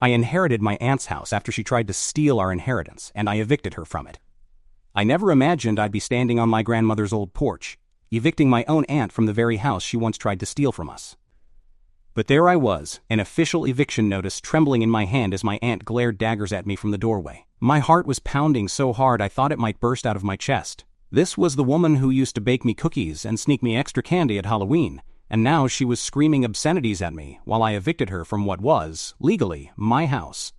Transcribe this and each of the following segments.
I inherited my aunt's house after she tried to steal our inheritance, and I evicted her from it. I never imagined I'd be standing on my grandmother's old porch, evicting my own aunt from the very house she once tried to steal from us. But there I was, an official eviction notice trembling in my hand as my aunt glared daggers at me from the doorway. My heart was pounding so hard I thought it might burst out of my chest. This was the woman who used to bake me cookies and sneak me extra candy at Halloween, and now she was screaming obscenities at me while I evicted her from what was, legally, my house.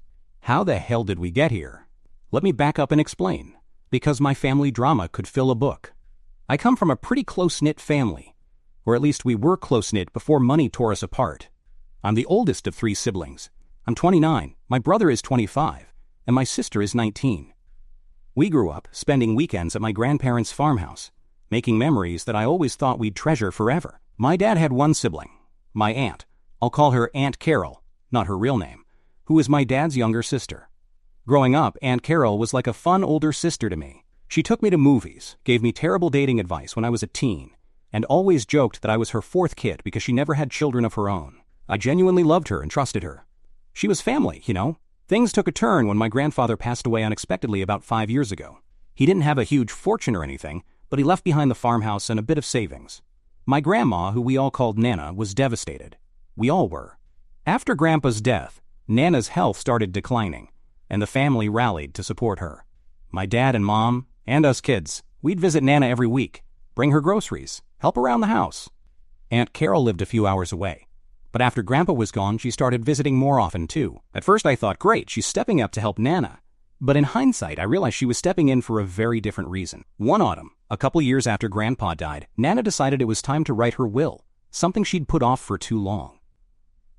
How the hell did we get here? Let me back up and explain. Because my family drama could fill a book. I come from a pretty close-knit family, or at least we were close-knit before money tore us apart. I'm the oldest of 3 siblings. I'm 29, my brother is 25, and my sister is 19. We grew up spending weekends at my grandparents' farmhouse, making memories that I always thought we'd treasure forever. My dad had one sibling, my aunt. I'll call her Aunt Carol, not her real name, who is my dad's younger sister. Growing up, Aunt Carol was like a fun older sister to me. She took me to movies, gave me terrible dating advice when I was a teen, and always joked that I was her 4th kid because she never had children of her own. I genuinely loved her and trusted her. She was family, you know. Things took a turn when my grandfather passed away unexpectedly about 5 years ago. He didn't have a huge fortune or anything, but he left behind the farmhouse and a bit of savings. My grandma, who we all called Nana, was devastated. We all were. After Grandpa's death, Nana's health started declining, and the family rallied to support her. My dad and mom, and us kids, we'd visit Nana every week, bring her groceries, help around the house. Aunt Carol lived a few hours away, but after Grandpa was gone, she started visiting more often too. At first I thought, great, she's stepping up to help Nana. But in hindsight, I realized she was stepping in for a very different reason. One autumn, a couple years after Grandpa died, Nana decided it was time to write her will, something she'd put off for too long.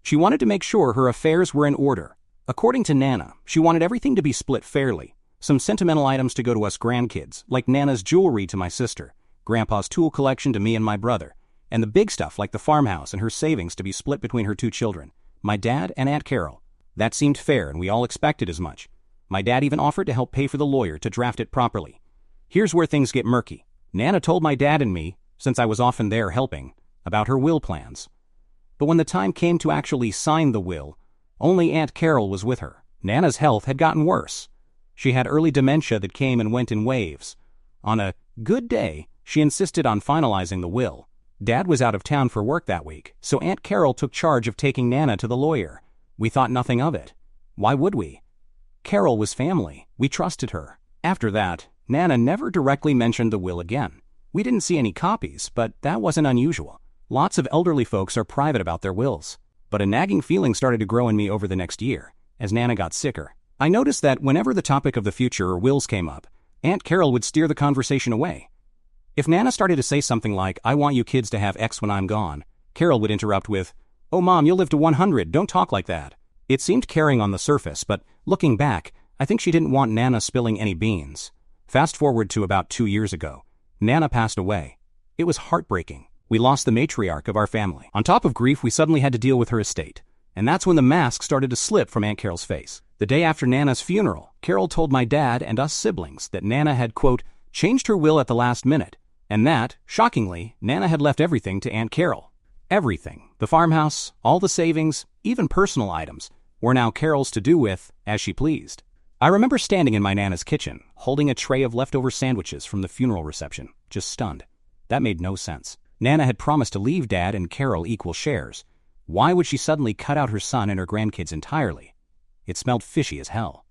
She wanted to make sure her affairs were in order. According to Nana, she wanted everything to be split fairly, some sentimental items to go to us grandkids, like Nana's jewelry to my sister, Grandpa's tool collection to me and my brother, and the big stuff like the farmhouse and her savings to be split between her 2 children, my dad and Aunt Carol. That seemed fair and we all expected as much. My dad even offered to help pay for the lawyer to draft it properly. Here's where things get murky. Nana told my dad and me, since I was often there helping, about her will plans. But when the time came to actually sign the will, only Aunt Carol was with her. Nana's health had gotten worse. She had early dementia that came and went in waves. On a good day, she insisted on finalizing the will. Dad was out of town for work that week, so Aunt Carol took charge of taking Nana to the lawyer. We thought nothing of it. Why would we? Carol was family. We trusted her. After that, Nana never directly mentioned the will again. We didn't see any copies, but that wasn't unusual. Lots of elderly folks are private about their wills. But a nagging feeling started to grow in me over the next year, as Nana got sicker. I noticed that whenever the topic of the future or wills came up, Aunt Carol would steer the conversation away. If Nana started to say something like, I want you kids to have X when I'm gone, Carol would interrupt with, oh Mom, you'll live to 100, don't talk like that. It seemed caring on the surface, but looking back, I think she didn't want Nana spilling any beans. Fast forward to about 2 years ago. Nana passed away. It was heartbreaking. We lost the matriarch of our family. On top of grief, we suddenly had to deal with her estate. And that's when the mask started to slip from Aunt Carol's face. The day after Nana's funeral, Carol told my dad and us siblings that Nana had, quote, changed her will at the last minute, and that, shockingly, Nana had left everything to Aunt Carol. Everything, the farmhouse, all the savings, even personal items, were now Carol's to do with as she pleased. I remember standing in my Nana's kitchen, holding a tray of leftover sandwiches from the funeral reception, just stunned. That made no sense. Nana had promised to leave Dad and Carol equal shares. Why would she suddenly cut out her son and her grandkids entirely? It smelled fishy as hell.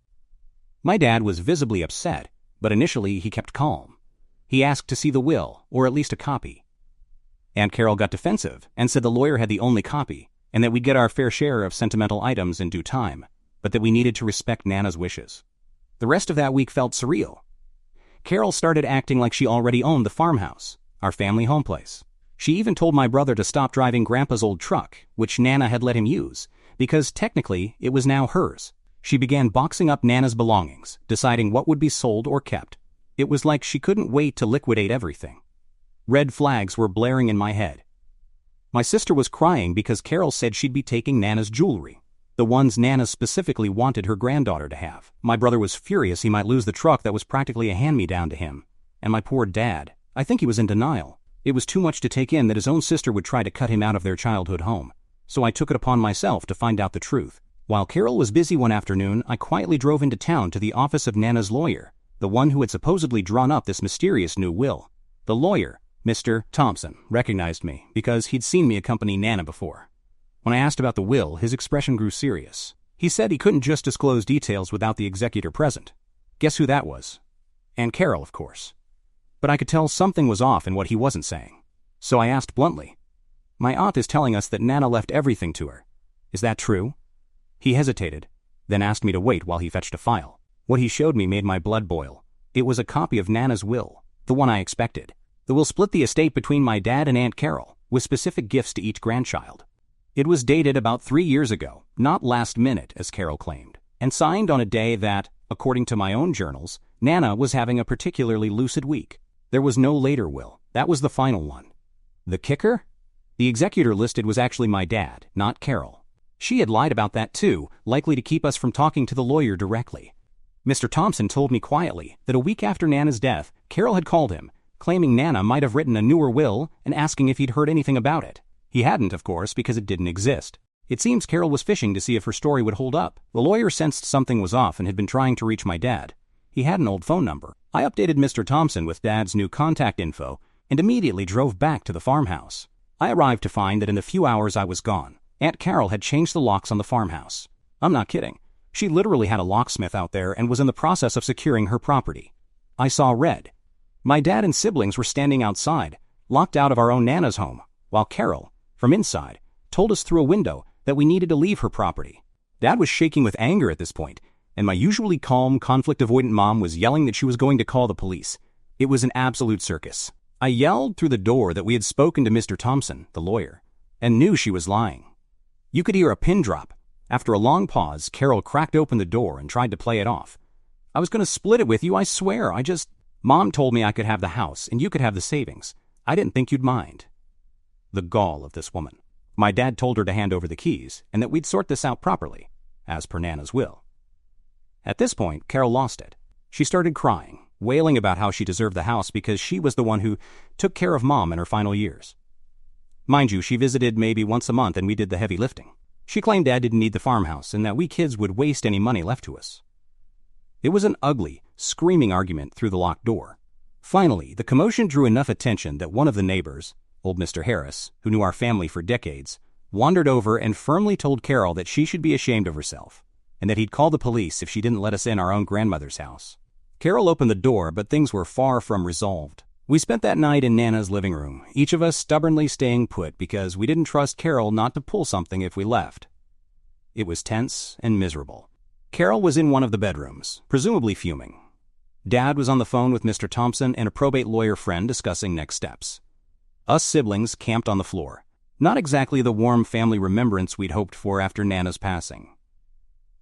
My dad was visibly upset, but initially he kept calm. He asked to see the will, or at least a copy. Aunt Carol got defensive and said the lawyer had the only copy, and that we'd get our fair share of sentimental items in due time, but that we needed to respect Nana's wishes. The rest of that week felt surreal. Carol started acting like she already owned the farmhouse, our family home place. She even told my brother to stop driving Grandpa's old truck, which Nana had let him use, because technically it was now hers. She began boxing up Nana's belongings, deciding what would be sold or kept. It was like she couldn't wait to liquidate everything. Red flags were blaring in my head. My sister was crying because Carol said she'd be taking Nana's jewelry, the ones Nana specifically wanted her granddaughter to have. My brother was furious he might lose the truck that was practically a hand-me-down to him. And my poor dad, I think he was in denial. It was too much to take in that his own sister would try to cut him out of their childhood home. So I took it upon myself to find out the truth. While Carol was busy one afternoon, I quietly drove into town to the office of Nana's lawyer, the one who had supposedly drawn up this mysterious new will. The lawyer, Mr. Thompson, recognized me because he'd seen me accompany Nana before. When I asked about the will, his expression grew serious. He said he couldn't just disclose details without the executor present. Guess who that was? Aunt Carol, of course. But I could tell something was off in what he wasn't saying. So I asked bluntly, "My aunt is telling us that Nana left everything to her. Is that true?" He hesitated, then asked me to wait while he fetched a file. What he showed me made my blood boil. It was a copy of Nana's will, the one I expected. The will split the estate between my dad and Aunt Carol, with specific gifts to each grandchild. It was dated about 3 years ago, not last minute, as Carol claimed, and signed on a day that, according to my own journals, Nana was having a particularly lucid week. There was no later will. That was the final one. The kicker? The executor listed was actually my dad, not Carol. She had lied about that too, likely to keep us from talking to the lawyer directly. Mr. Thompson told me quietly that a week after Nana's death, Carol had called him, claiming Nana might have written a newer will and asking if he'd heard anything about it. He hadn't, of course, because it didn't exist. It seems Carol was fishing to see if her story would hold up. The lawyer sensed something was off and had been trying to reach my dad. He had an old phone number. I updated Mr. Thompson with Dad's new contact info and immediately drove back to the farmhouse. I arrived to find that in the few hours I was gone, Aunt Carol had changed the locks on the farmhouse. I'm not kidding. She literally had a locksmith out there and was in the process of securing her property. I saw red. My dad and siblings were standing outside, locked out of our own Nana's home, while Carol, from inside, told us through a window that we needed to leave her property. Dad was shaking with anger at this point, and my usually calm, conflict-avoidant mom was yelling that she was going to call the police. It was an absolute circus. I yelled through the door that we had spoken to Mr. Thompson, the lawyer, and knew she was lying. You could hear a pin drop. After a long pause, Carol cracked open the door and tried to play it off. "I was going to split it with you, I swear. Mom told me I could have the house and you could have the savings. I didn't think you'd mind." The gall of this woman. My dad told her to hand over the keys and that we'd sort this out properly, as per Nana's will. At this point, Carol lost it. She started crying, wailing about how she deserved the house because she was the one who took care of Mom in her final years. Mind you, she visited maybe once a month and we did the heavy lifting. She claimed Dad didn't need the farmhouse and that we kids would waste any money left to us. It was an ugly, screaming argument through the locked door. Finally, the commotion drew enough attention that one of the neighbors, old Mr. Harris, who knew our family for decades, wandered over and firmly told Carol that she should be ashamed of herself, and that he'd call the police if she didn't let us in our own grandmother's house. Carol opened the door, but things were far from resolved. We spent that night in Nana's living room, each of us stubbornly staying put because we didn't trust Carol not to pull something if we left. It was tense and miserable. Carol was in one of the bedrooms, presumably fuming. Dad was on the phone with Mr. Thompson and a probate lawyer friend discussing next steps. Us siblings camped on the floor. Not exactly the warm family remembrance we'd hoped for after Nana's passing.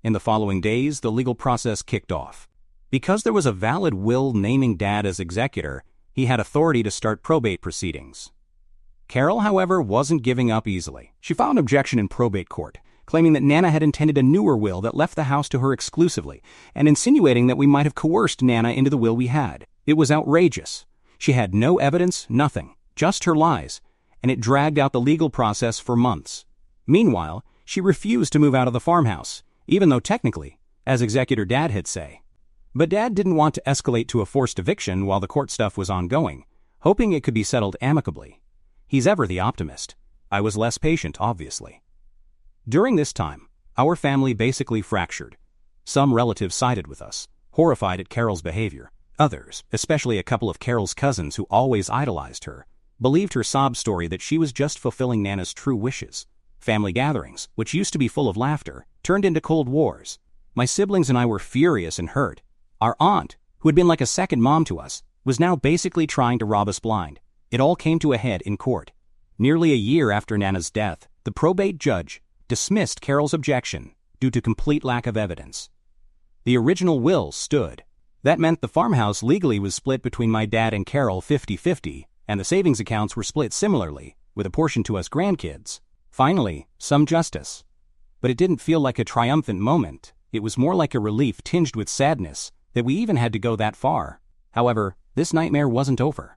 In the following days, the legal process kicked off. Because there was a valid will naming Dad as executor, he had authority to start probate proceedings. Carol, however, wasn't giving up easily. She filed an objection in probate court, claiming that Nana had intended a newer will that left the house to her exclusively, and insinuating that we might have coerced Nana into the will we had. It was outrageous. She had no evidence, nothing, just her lies, and it dragged out the legal process for months. Meanwhile, she refused to move out of the farmhouse, even though technically, as executor Dad had say. But Dad didn't want to escalate to a forced eviction while the court stuff was ongoing, hoping it could be settled amicably. He's ever the optimist. I was less patient, obviously. During this time, our family basically fractured. Some relatives sided with us, horrified at Carol's behavior. Others, especially a couple of Carol's cousins who always idolized her, believed her sob story that she was just fulfilling Nana's true wishes. Family gatherings, which used to be full of laughter, turned into cold wars. My siblings and I were furious and hurt. Our aunt, who had been like a second mom to us, was now basically trying to rob us blind. It all came to a head in court. Nearly a year after Nana's death, the probate judge dismissed Carol's objection due to complete lack of evidence. The original will stood. That meant the farmhouse legally was split between my dad and Carol 50-50, and the savings accounts were split similarly, with a portion to us grandkids. Finally, some justice. But it didn't feel like a triumphant moment. It was more like a relief tinged with sadness that we even had to go that far. However, this nightmare wasn't over.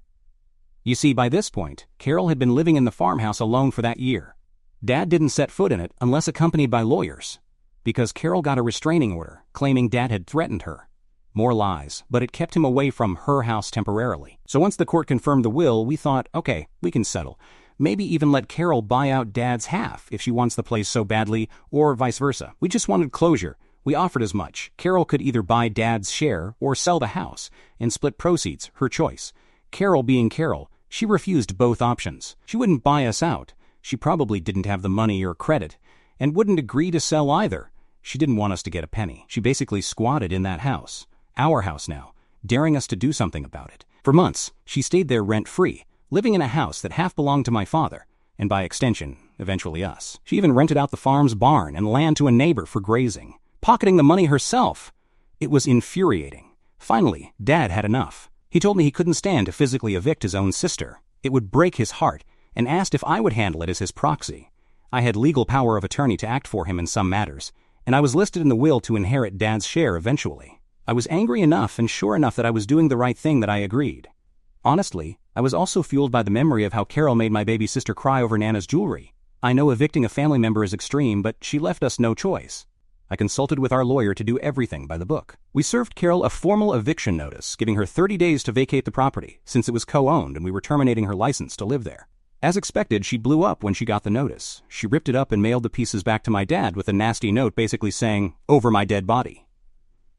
You see, by this point, Carol had been living in the farmhouse alone for that year. Dad didn't set foot in it unless accompanied by lawyers. because Carol got a restraining order, claiming Dad had threatened her. More lies, but it kept him away from her house temporarily. So once the court confirmed the will, we thought, okay, we can settle. Maybe even let Carol buy out Dad's half if she wants the place so badly, or vice versa. We just wanted closure. We offered as much. Carol could either buy Dad's share or sell the house and split proceeds, her choice. Carol being Carol, she refused both options. She wouldn't buy us out. She probably didn't have the money or credit, and wouldn't agree to sell either. She didn't want us to get a penny. She basically squatted in that house, our house now, daring us to do something about it. For months, she stayed there rent-free, living in a house that half belonged to my father, and by extension, eventually us. She even rented out the farm's barn and land to a neighbor for grazing, pocketing the money herself. It was infuriating. Finally, Dad had enough. He told me he couldn't stand to physically evict his own sister. It would break his heart, and asked if I would handle it as his proxy. I had legal power of attorney to act for him in some matters, and I was listed in the will to inherit Dad's share eventually. I was angry enough and sure enough that I was doing the right thing that I agreed. Honestly, I was also fueled by the memory of how Carol made my baby sister cry over Nana's jewelry. I know evicting a family member is extreme, but she left us no choice. I consulted with our lawyer to do everything by the book. We served Carol a formal eviction notice, giving her 30 days to vacate the property, since it was co-owned and we were terminating her license to live there. As expected, she blew up when she got the notice. She ripped it up and mailed the pieces back to my dad with a nasty note basically saying, "Over my dead body."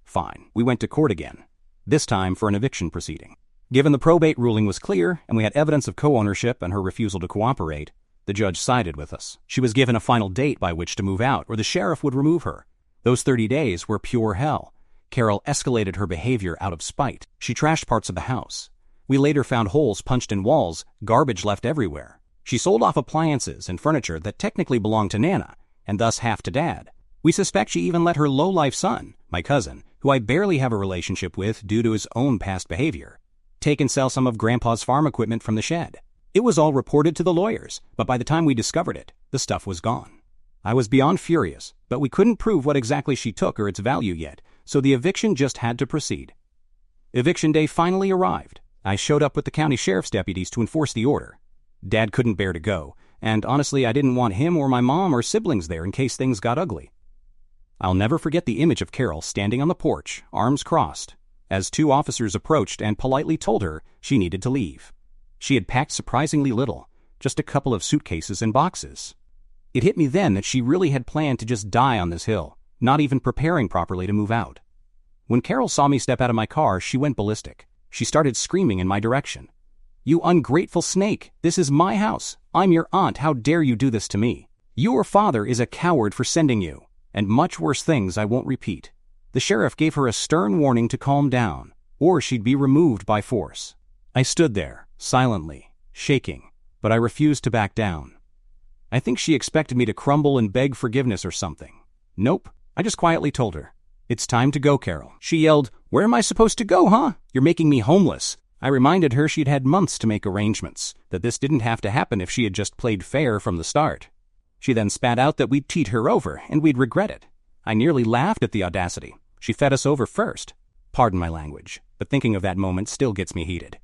Fine, we went to court again, this time for an eviction proceeding. Given the probate ruling was clear and we had evidence of co-ownership and her refusal to cooperate, the judge sided with us. She was given a final date by which to move out or the sheriff would remove her. Those 30 days were pure hell. Carol escalated her behavior out of spite. She trashed parts of the house. We later found holes punched in walls, garbage left everywhere. She sold off appliances and furniture that technically belonged to Nana, and thus half to Dad. We suspect she even let her low-life son, my cousin, who I barely have a relationship with due to his own past behavior, take and sell some of Grandpa's farm equipment from the shed. It was all reported to the lawyers, but by the time we discovered it, the stuff was gone. I was beyond furious, but we couldn't prove what exactly she took or its value yet, so the eviction just had to proceed. Eviction day finally arrived. I showed up with the county sheriff's deputies to enforce the order. Dad couldn't bear to go, and honestly I didn't want him or my mom or siblings there in case things got ugly. I'll never forget the image of Carol standing on the porch, arms crossed, as 2 officers approached and politely told her she needed to leave. She had packed surprisingly little, just a couple of suitcases and boxes. It hit me then that she really had planned to just die on this hill, not even preparing properly to move out. When Carol saw me step out of my car, she went ballistic. She started screaming in my direction. "You ungrateful snake! This is my house. I'm your aunt. How dare you do this to me? Your father is a coward for sending you, and much worse things I won't repeat." The sheriff gave her a stern warning to calm down, or she'd be removed by force. I stood there, silently, shaking, but I refused to back down. I think she expected me to crumble and beg forgiveness or something. Nope, I just quietly told her, "It's time to go, Carol." She yelled, "Where am I supposed to go, huh? You're making me homeless." I reminded her she'd had months to make arrangements, that this didn't have to happen if she had just played fair from the start. She then spat out that we'd cheat her over and we'd regret it. I nearly laughed at the audacity. She fed us over first. Pardon my language, but thinking of that moment still gets me heated.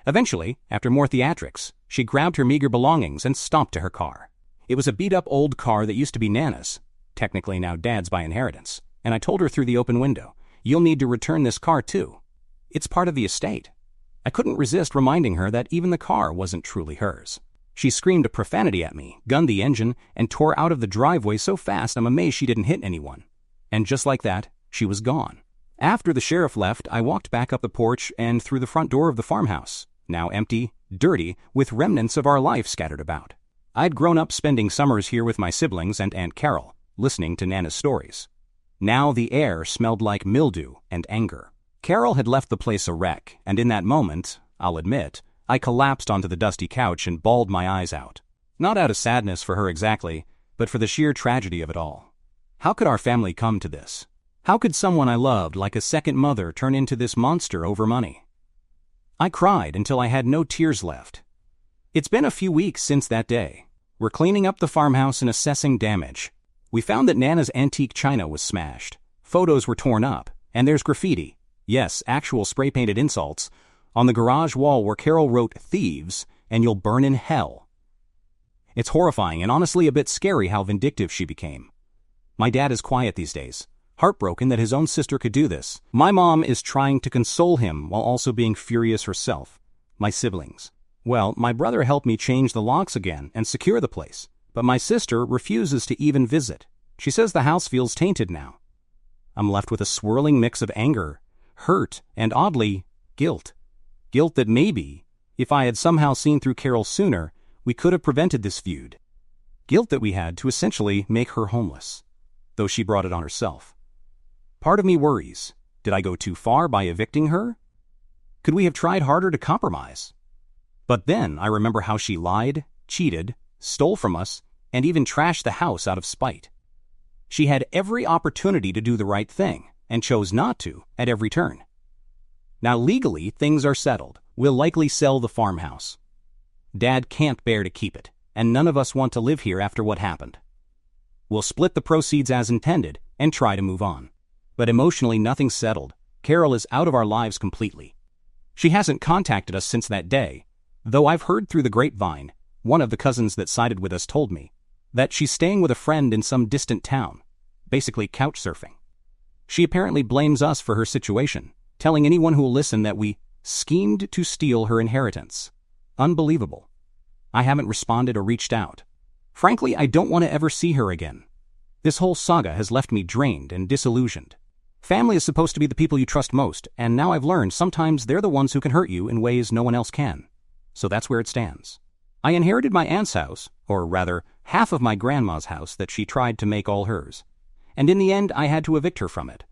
Eventually, after more theatrics, she grabbed her meager belongings and stomped to her car. It was a beat-up old car that used to be Nana's, technically now Dad's by inheritance, and I told her through the open window, "You'll need to return this car too. It's part of the estate." I couldn't resist reminding her that even the car wasn't truly hers. She screamed a profanity at me, gunned the engine, and tore out of the driveway so fast I'm amazed she didn't hit anyone. And just like that, she was gone. After the sheriff left, I walked back up the porch and through the front door of the farmhouse, now empty, dirty, with remnants of our life scattered about. I'd grown up spending summers here with my siblings and Aunt Carol, listening to Nana's stories. Now the air smelled like mildew and anger. Carol had left the place a wreck, and in that moment, I'll admit, I collapsed onto the dusty couch and bawled my eyes out. Not out of sadness for her exactly, but for the sheer tragedy of it all. How could our family come to this? How could someone I loved like a second mother turn into this monster over money? I cried until I had no tears left. It's been a few weeks since that day. We're cleaning up the farmhouse and assessing damage. We found that Nana's antique china was smashed. Photos were torn up, and there's graffiti. Yes, actual spray-painted insults on the garage wall where Carol wrote "Thieves" and "You'll burn in hell." It's horrifying and honestly a bit scary how vindictive she became. My dad is quiet these days, heartbroken that his own sister could do this. My mom is trying to console him while also being furious herself. My siblings. Well, my brother helped me change the locks again and secure the place, but my sister refuses to even visit. She says the house feels tainted now. I'm left with a swirling mix of anger, hurt, and oddly, guilt. Guilt that maybe, if I had somehow seen through Carol sooner, we could have prevented this feud. Guilt that we had to essentially make her homeless, though she brought it on herself. Part of me worries, did I go too far by evicting her? Could we have tried harder to compromise? But then I remember how she lied, cheated, stole from us, and even trashed the house out of spite. She had every opportunity to do the right thing, and chose not to at every turn. Now legally, things are settled. We'll likely sell the farmhouse. Dad can't bear to keep it, and none of us want to live here after what happened. We'll split the proceeds as intended and try to move on. But emotionally, nothing's settled. Carol is out of our lives completely. She hasn't contacted us since that day, though I've heard through the grapevine, one of the cousins that sided with us told me, that she's staying with a friend in some distant town, basically couch surfing. She apparently blames us for her situation, telling anyone who will listen that we schemed to steal her inheritance. Unbelievable. I haven't responded or reached out. Frankly, I don't want to ever see her again. This whole saga has left me drained and disillusioned. Family is supposed to be the people you trust most, and now I've learned sometimes they're the ones who can hurt you in ways no one else can. So that's where it stands. I inherited my aunt's house, or rather, half of my grandma's house that she tried to make all hers. And in the end, I had to evict her from it.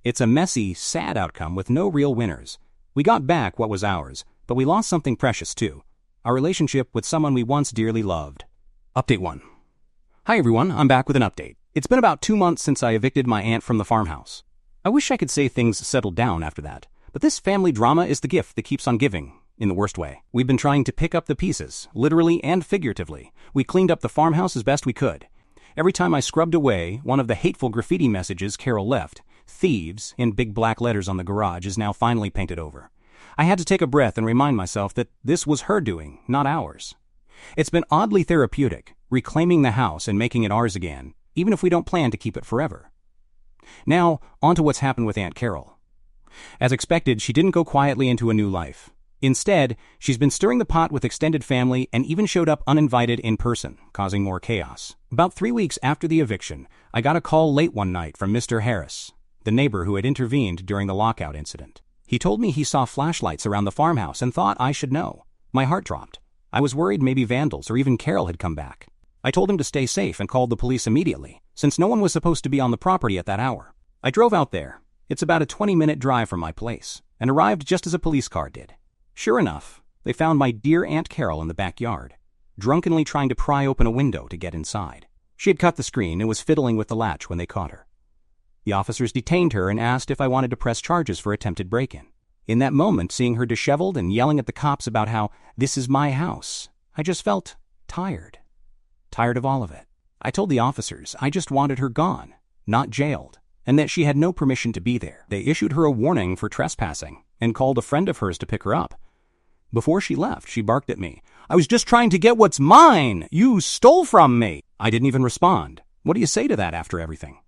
It's a messy, sad outcome with no real winners. We got back what was ours, but we lost something precious too. Our relationship with someone we once dearly loved. Update 1. Hi everyone, I'm back with an update. It's been about 2 months since I evicted my aunt from the farmhouse. I wish I could say things settled down after that, but this family drama is the gift that keeps on giving, in the worst way. We've been trying to pick up the pieces, literally and figuratively. We cleaned up the farmhouse as best we could. Every time I scrubbed away one of the hateful graffiti messages Carol left, "Thieves" in big black letters on the garage is now finally painted over. I had to take a breath and remind myself that this was her doing, not ours. It's been oddly therapeutic, reclaiming the house and making it ours again, even if we don't plan to keep it forever. Now, on to what's happened with Aunt Carol. As expected, she didn't go quietly into a new life. Instead, she's been stirring the pot with extended family and even showed up uninvited in person, causing more chaos. About 3 weeks after the eviction, I got a call late one night from Mr. Harris, the neighbor who had intervened during the lockout incident. He told me he saw flashlights around the farmhouse and thought I should know. My heart dropped. I was worried maybe vandals or even Carol had come back. I told him to stay safe and called the police immediately, since no one was supposed to be on the property at that hour. I drove out there. It's about a 20-minute drive from my place, and arrived just as a police car did. Sure enough, they found my dear Aunt Carol in the backyard, drunkenly trying to pry open a window to get inside. She had cut the screen and was fiddling with the latch when they caught her. The officers detained her and asked if I wanted to press charges for attempted break-in. In that moment, seeing her disheveled and yelling at the cops about how this is my house, I just felt tired. Tired of all of it. I told the officers I just wanted her gone, not jailed, and that she had no permission to be there. They issued her a warning for trespassing and called a friend of hers to pick her up. Before she left, she barked at me. "I was just trying to get what's mine! You stole from me!" I didn't even respond. What do you say to that after everything?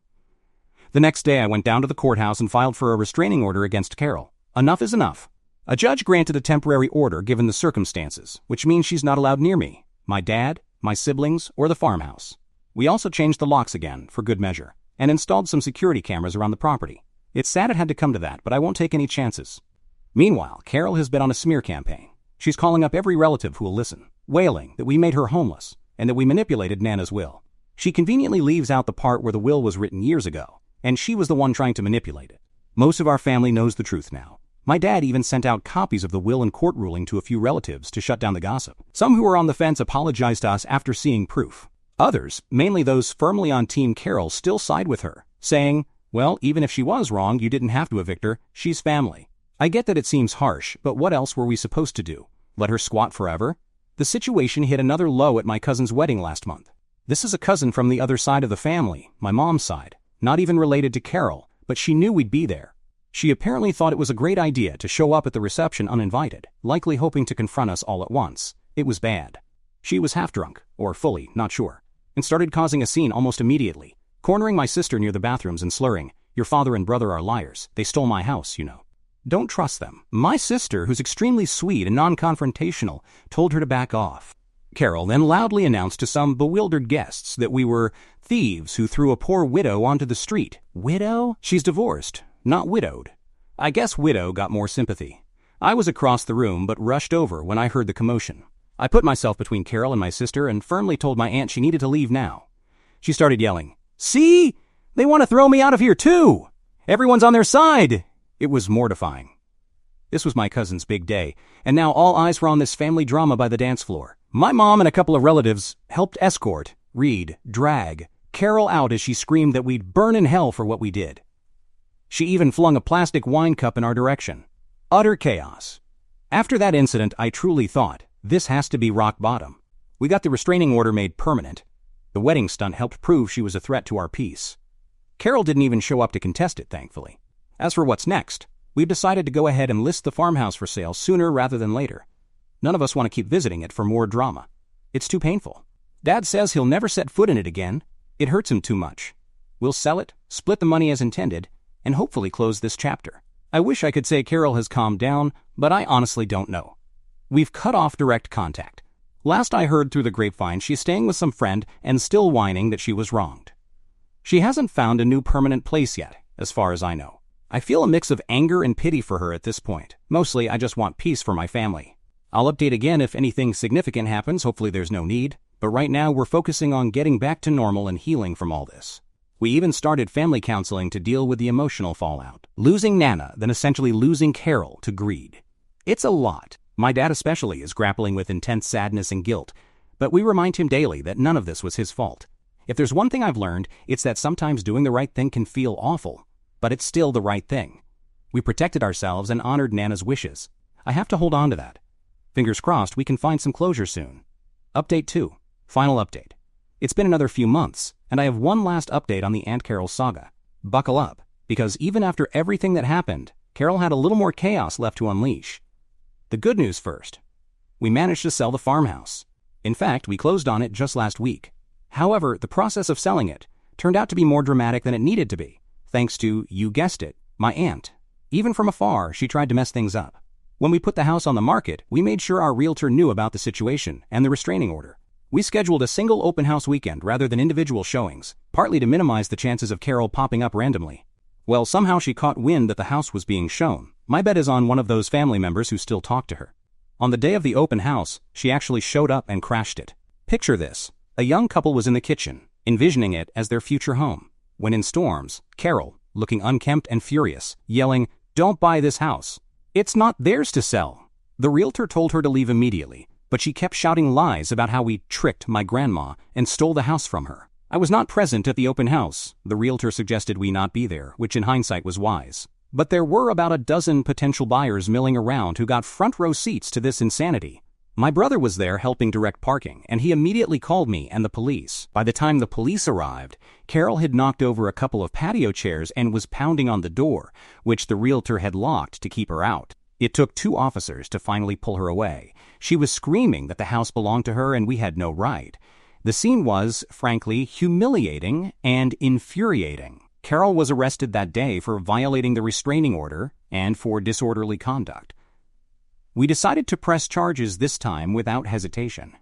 The next day, I went down to the courthouse and filed for a restraining order against Carol. Enough is enough. A judge granted a temporary order given the circumstances, which means she's not allowed near me, my dad, my siblings, or the farmhouse. We also changed the locks again, for good measure, and installed some security cameras around the property. It's sad it had to come to that, but I won't take any chances. Meanwhile, Carol has been on a smear campaign. She's calling up every relative who will listen, wailing that we made her homeless and that we manipulated Nana's will. She conveniently leaves out the part where the will was written years ago, and she was the one trying to manipulate it. Most of our family knows the truth now. My dad even sent out copies of the will and court ruling to a few relatives to shut down the gossip. Some who were on the fence apologized to us after seeing proof. Others, mainly those firmly on Team Carol, still side with her, saying, well, even if she was wrong, you didn't have to evict her. She's family. I get that it seems harsh, but what else were we supposed to do? Let her squat forever? The situation hit another low at my cousin's wedding last month. This is a cousin from the other side of the family, my mom's side, not even related to Carol, but she knew we'd be there. She apparently thought it was a great idea to show up at the reception uninvited, likely hoping to confront us all at once. It was bad. She was half drunk, or fully, not sure, and started causing a scene almost immediately, cornering my sister near the bathrooms and slurring, "Your father and brother are liars. They stole my house, you know." Don't trust them. My sister, who's extremely sweet and non-confrontational, told her to back off. Carol then loudly announced to some bewildered guests that we were thieves who threw a poor widow onto the street. Widow? She's divorced, not widowed. I guess widow got more sympathy. I was across the room but rushed over when I heard the commotion. I put myself between Carol and my sister and firmly told my aunt she needed to leave now. She started yelling, "See? They want to throw me out of here too! Everyone's on their side!" It was mortifying. This was my cousin's big day, and now all eyes were on this family drama by the dance floor. My mom and a couple of relatives helped escort, drag Carol out as she screamed that we'd burn in hell for what we did. She even flung a plastic wine cup in our direction. Utter chaos. After that incident, I truly thought, this has to be rock bottom. We got the restraining order made permanent. The wedding stunt helped prove she was a threat to our peace. Carol didn't even show up to contest it, thankfully. As for what's next, we've decided to go ahead and list the farmhouse for sale sooner rather than later. None of us want to keep visiting it for more drama. It's too painful. Dad says he'll never set foot in it again. It hurts him too much. We'll sell it, split the money as intended, and hopefully close this chapter. I wish I could say Carol has calmed down, but I honestly don't know. We've cut off direct contact. Last I heard through the grapevine, she's staying with some friend and still whining that she was wronged. She hasn't found a new permanent place yet, as far as I know. I feel a mix of anger and pity for her at this point. Mostly, I just want peace for my family. I'll update again if anything significant happens. Hopefully there's no need. But right now, we're focusing on getting back to normal and healing from all this. We even started family counseling to deal with the emotional fallout. Losing Nana, then essentially losing Carol to greed. It's a lot. My dad especially is grappling with intense sadness and guilt. But we remind him daily that none of this was his fault. If there's one thing I've learned, it's that sometimes doing the right thing can feel awful. But it's still the right thing. We protected ourselves and honored Nana's wishes. I have to hold on to that. Fingers crossed we can find some closure soon. Update 2. Final update. It's been another few months, and I have one last update on the Aunt Carol saga. Buckle up, because even after everything that happened, Carol had a little more chaos left to unleash. The good news first. We managed to sell the farmhouse. In fact, we closed on it just last week. However, the process of selling it turned out to be more dramatic than it needed to be. Thanks to, you guessed it, my aunt. Even from afar, she tried to mess things up. When we put the house on the market, we made sure our realtor knew about the situation and the restraining order. We scheduled a single open house weekend rather than individual showings, partly to minimize the chances of Carol popping up randomly. Well, somehow she caught wind that the house was being shown. My bet is on one of those family members who still talk to her. On the day of the open house, she actually showed up and crashed it. Picture this. A young couple was in the kitchen, envisioning it as their future home. When in storms, Carol, looking unkempt and furious, yelling, "Don't buy this house. It's not theirs to sell." The realtor told her to leave immediately, but she kept shouting lies about how we tricked my grandma and stole the house from her. I was not present at the open house. The realtor suggested we not be there, which in hindsight was wise. But there were about a dozen potential buyers milling around who got front row seats to this insanity. My brother was there helping direct parking, and he immediately called me and the police. By the time the police arrived, Carol had knocked over a couple of patio chairs and was pounding on the door, which the realtor had locked to keep her out. It took 2 officers to finally pull her away. She was screaming that the house belonged to her and we had no right. The scene was, frankly, humiliating and infuriating. Carol was arrested that day for violating the restraining order and for disorderly conduct. We decided to press charges this time without hesitation.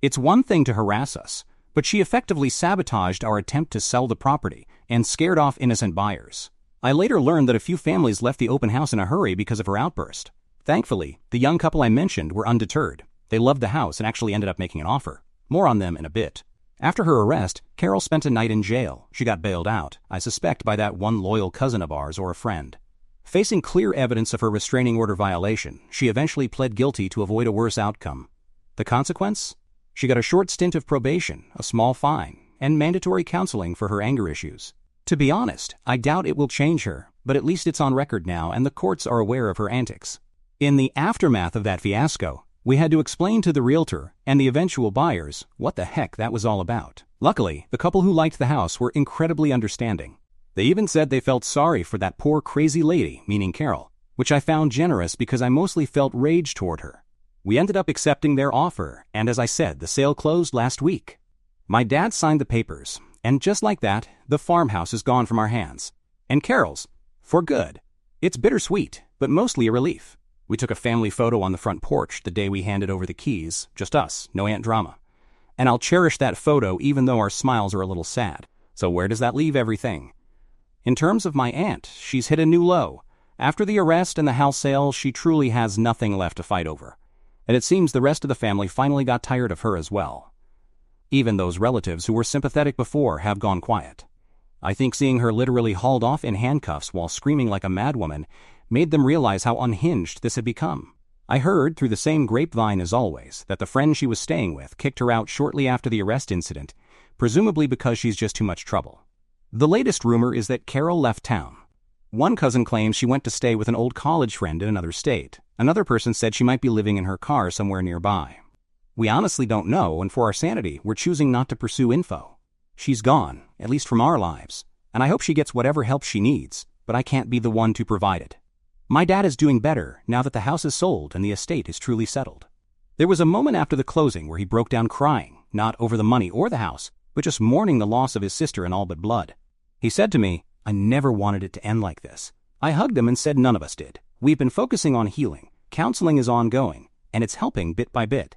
It's one thing to harass us, but she effectively sabotaged our attempt to sell the property and scared off innocent buyers. I later learned that a few families left the open house in a hurry because of her outburst. Thankfully, the young couple I mentioned were undeterred. They loved the house and actually ended up making an offer. More on them in a bit. After her arrest, Carol spent a night in jail. She got bailed out, I suspect by that one loyal cousin of ours or a friend. Facing clear evidence of her restraining order violation, she eventually pled guilty to avoid a worse outcome. The consequence? She got a short stint of probation, a small fine, and mandatory counseling for her anger issues. To be honest, I doubt it will change her, but at least it's on record now and the courts are aware of her antics. In the aftermath of that fiasco, we had to explain to the realtor and the eventual buyers what the heck that was all about. Luckily, the couple who liked the house were incredibly understanding. They even said they felt sorry for that poor crazy lady, meaning Carol, which I found generous because I mostly felt rage toward her. We ended up accepting their offer, and as I said, the sale closed last week. My dad signed the papers, and just like that, the farmhouse is gone from our hands. And Carol's, for good. It's bittersweet, but mostly a relief. We took a family photo on the front porch the day we handed over the keys, just us, no Aunt drama. And I'll cherish that photo even though our smiles are a little sad. So where does that leave everything? In terms of my aunt, she's hit a new low. After the arrest and the house sale, she truly has nothing left to fight over. And it seems the rest of the family finally got tired of her as well. Even those relatives who were sympathetic before have gone quiet. I think seeing her literally hauled off in handcuffs while screaming like a madwoman made them realize how unhinged this had become. I heard, through the same grapevine as always, that the friend she was staying with kicked her out shortly after the arrest incident, presumably because she's just too much trouble. The latest rumor is that Carol left town. One cousin claims she went to stay with an old college friend in another state. Another person said she might be living in her car somewhere nearby. We honestly don't know, and for our sanity, we're choosing not to pursue info. She's gone, at least from our lives, and I hope she gets whatever help she needs, but I can't be the one to provide it. My dad is doing better now that the house is sold and the estate is truly settled. There was a moment after the closing where he broke down crying, not over the money or the house, but just mourning the loss of his sister in all but blood. He said to me, "I never wanted it to end like this." I hugged him and said none of us did. We've been focusing on healing. Counseling is ongoing, and it's helping bit by bit.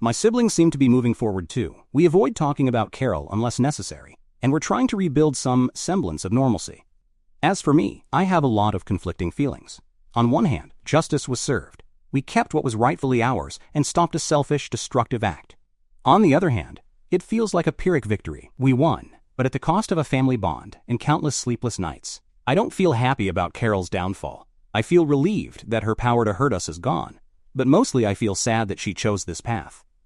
My siblings seem to be moving forward too. We avoid talking about Carol unless necessary, and we're trying to rebuild some semblance of normalcy. As for me, I have a lot of conflicting feelings. On one hand, justice was served. We kept what was rightfully ours and stopped a selfish, destructive act. On the other hand, it feels like a Pyrrhic victory. We won, but at the cost of a family bond and countless sleepless nights. I don't feel happy about Carol's downfall. I feel relieved that her power to hurt us is gone, but mostly I feel sad that she chose this path.